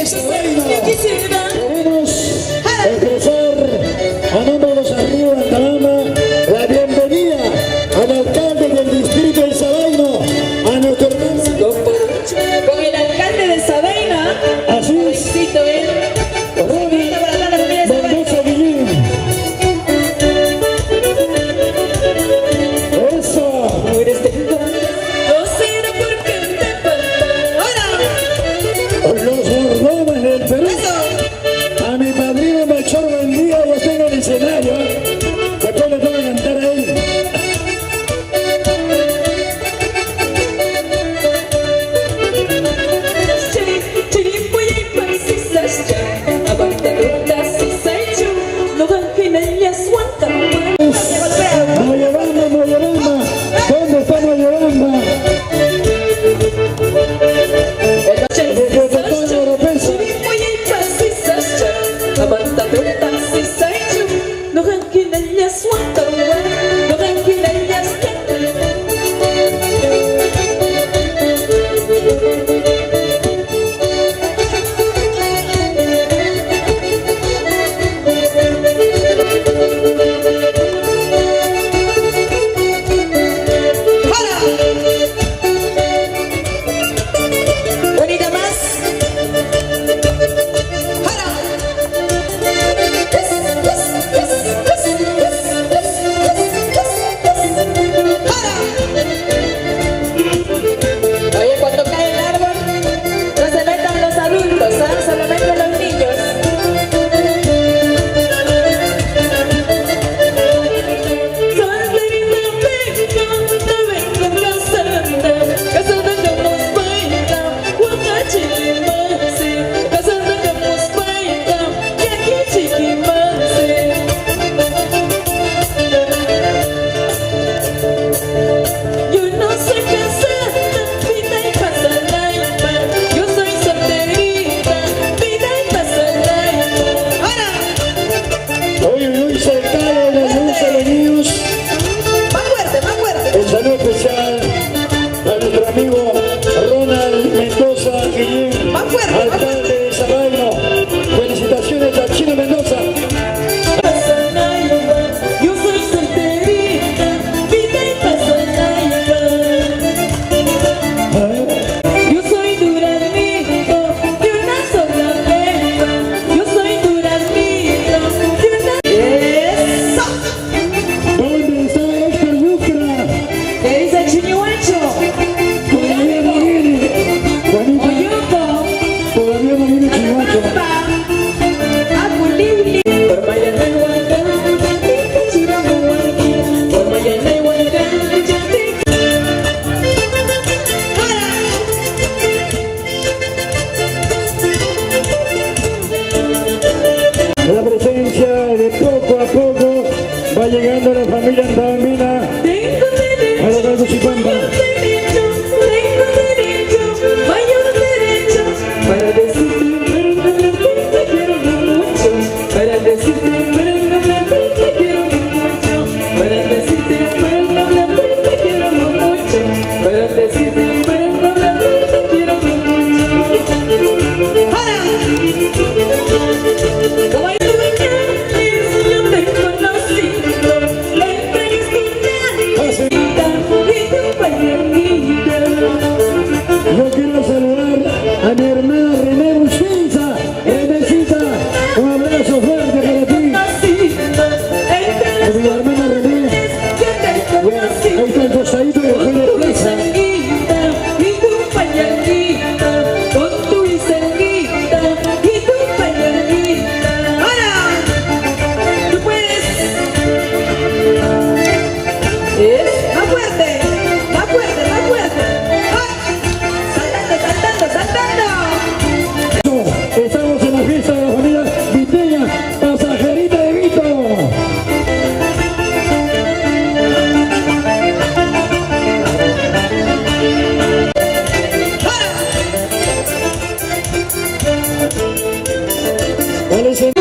esta reina. Yo quisiera. Queremos ofrecer a nombre de los arriba de Altamama la bienvenida al alcalde del distrito de Sabaino, a nuestro hermano. Con el alcalde de Sabaina. Así es. Felicito, Ronnie Mendoza Guillén. Eso. No eres de no será porque te falta. Los bordones del Perú. A mi padrino Melchor Buendía, ya está en el escenario. Después le tengo que cantar a él. Moyobamba, Moyobamba. ¿Dónde está Moyobamba? Amigo Ronald Mendoza Guillén, alcalde de Sabaino. Felicitaciones a Chino Mendoza. Yo soy solterita, vida y yo soy duranito de una sola vez. Yo soy duranito de una. ¡Eso! ¿Dónde está Héctor Yucra? ¿Qué dice Chiñuancho? Todavía no viene. Juanita, todavía no viene Chihuahua. La presencia de poco a poco va llegando la familia Andamina a los Galgos y Pampa. Para decirte te quiero mucho, para decirte te quiero mucho, para decirte te quiero mucho, para decirte te quiero mucho. Como hay yo te conocí, entre estudiantes y tu pañanita. Yo quiero saludar a mi hermana René Bustinza. Renecita, un abrazo fuerte para ti. A mi hermana René. Ahí está el costadito de Juan de Plaza. Y tu pañanita, con tu isanguita y tu pañanita. ¡Ahora! ¡Tú puedes! Es más fuerte, más fuerte, más fuerte. ¡Saltando, saltando, saltando! Estamos en la fiesta de la familia Viteña, pasajerita de Vito. ¿Cuál es el